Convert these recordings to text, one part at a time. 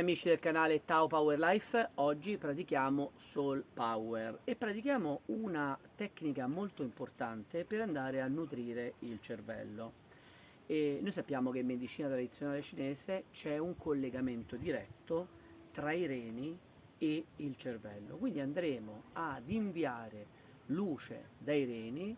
amici del canale Tao Power Life, oggi pratichiamo Soul Power e pratichiamo una tecnica molto importante per andare a nutrire il cervello. E noi sappiamo che in medicina tradizionale cinese c'è un collegamento diretto tra i reni e il cervello, quindi andremo ad inviare luce dai reni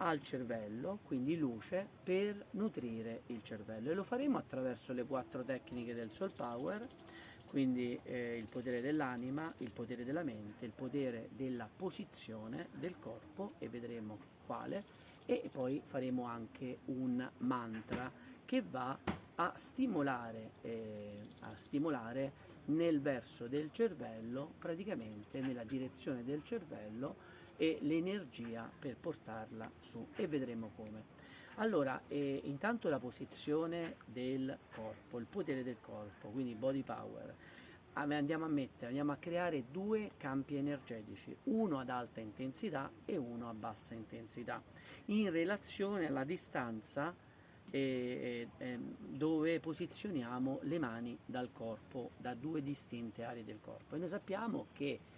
al cervello, quindi luce per nutrire il cervello, e lo faremo attraverso le 4 tecniche del Soul Power, quindi il potere dell'anima, il potere della mente, il potere della posizione del corpo, e vedremo quale, e poi faremo anche un mantra che va a stimolare nel verso del cervello, praticamente nella direzione del cervello, e l'energia per portarla su, e vedremo come. Allora, intanto la posizione del corpo, il potere del corpo, quindi body power. Andiamo a creare 2 campi energetici, uno ad alta intensità e uno a bassa intensità, in relazione alla distanza dove posizioniamo le mani dal corpo, da 2 distinte aree del corpo. E noi sappiamo che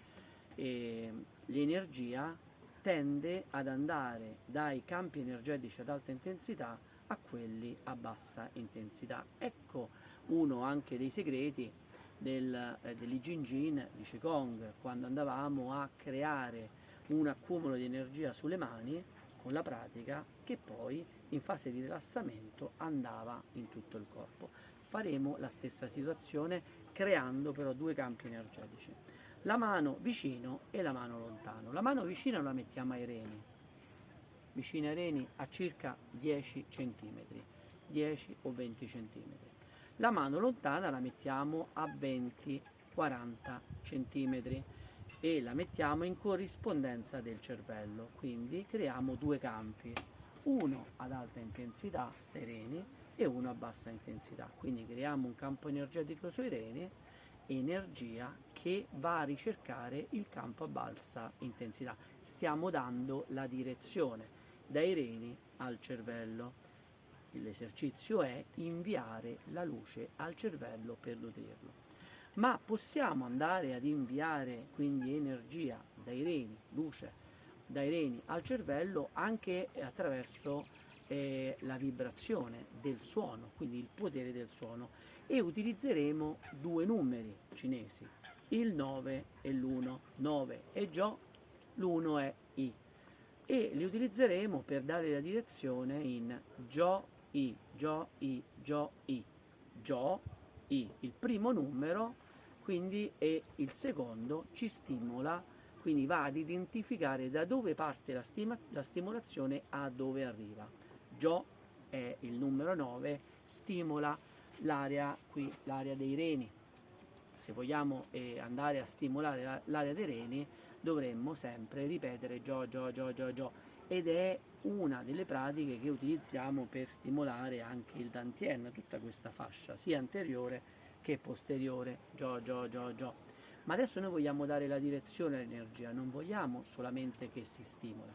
l'energia tende ad andare dai campi energetici ad alta intensità a quelli a bassa intensità. Ecco uno anche dei segreti dell'I Ching Jin, di Qigong, quando andavamo a creare un accumulo di energia sulle mani con la pratica, che poi in fase di rilassamento andava in tutto il corpo. Faremo la stessa situazione creando però 2 campi energetici, la mano vicino e la mano lontano. La mano vicina la mettiamo ai reni, vicino ai reni a circa 10 cm, 10 o 20 cm. La mano lontana la mettiamo a 20-40 cm e la mettiamo in corrispondenza del cervello, quindi creiamo 2 campi, uno ad alta intensità dei reni e uno a bassa intensità, quindi creiamo un campo energetico sui reni, energia che va a ricercare il campo a bassa intensità. Stiamo dando la direzione dai reni al cervello. L'esercizio è inviare la luce al cervello per nutrirlo. Ma possiamo andare ad inviare quindi energia dai reni, luce dai reni al cervello, anche attraverso la vibrazione del suono, quindi il potere del suono, e utilizzeremo 2 numeri cinesi, il 9 e l'1. 9 è Jo, l'1 è I, e li utilizzeremo per dare la direzione in Jo, I, Jo, I, Jo, I, Jo, I. Il primo numero quindi e il secondo ci stimola, quindi va ad identificare da dove parte la stimolazione a dove arriva. Jo è il numero 9, stimola l'area qui, l'area dei reni. Se vogliamo andare a stimolare l'area dei reni, dovremmo sempre ripetere Jo, Jo, Jo, Jo, Jo, ed è una delle pratiche che utilizziamo per stimolare anche il Dantien, tutta questa fascia, sia anteriore che posteriore, Jo, Jo, Jo, Jo. Ma adesso noi vogliamo dare la direzione all'energia, non vogliamo solamente che si stimola,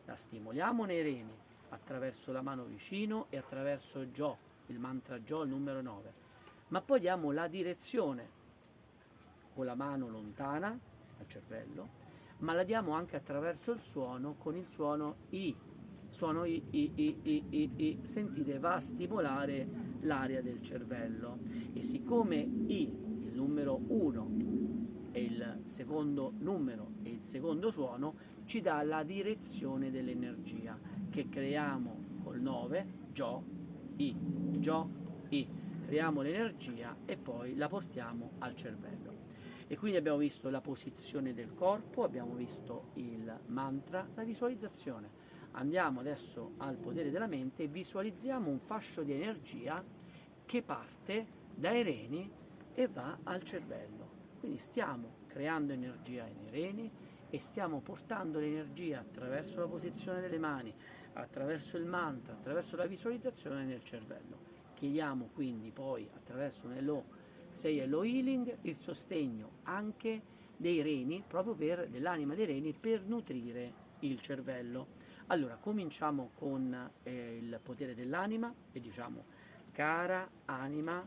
la stimoliamo nei reni attraverso la mano vicino e attraverso Jo, il mantra Jo, il numero 9, ma poi diamo la direzione con la mano lontana al cervello, ma la diamo anche attraverso il suono, con il suono I. Suono I, I, I, I, I, I. Sentite, va a stimolare l'area del cervello. E siccome I, il numero 1, è il secondo numero e il secondo suono, ci dà la direzione dell'energia che creiamo col 9, Jo, I, Jo, I. Creiamo l'energia e poi la portiamo al cervello. E quindi abbiamo visto la posizione del corpo, abbiamo visto il mantra, la visualizzazione. Andiamo adesso al potere della mente e visualizziamo un fascio di energia che parte dai reni e va al cervello. Quindi stiamo creando energia nei reni e stiamo portando l'energia attraverso la posizione delle mani, attraverso il mantra, attraverso la visualizzazione nel cervello. Chiediamo quindi poi attraverso un Hello 6 Hello Healing il sostegno anche dei reni, proprio dell'anima dei reni, per nutrire il cervello. Allora cominciamo con il potere dell'anima e diciamo: cara anima,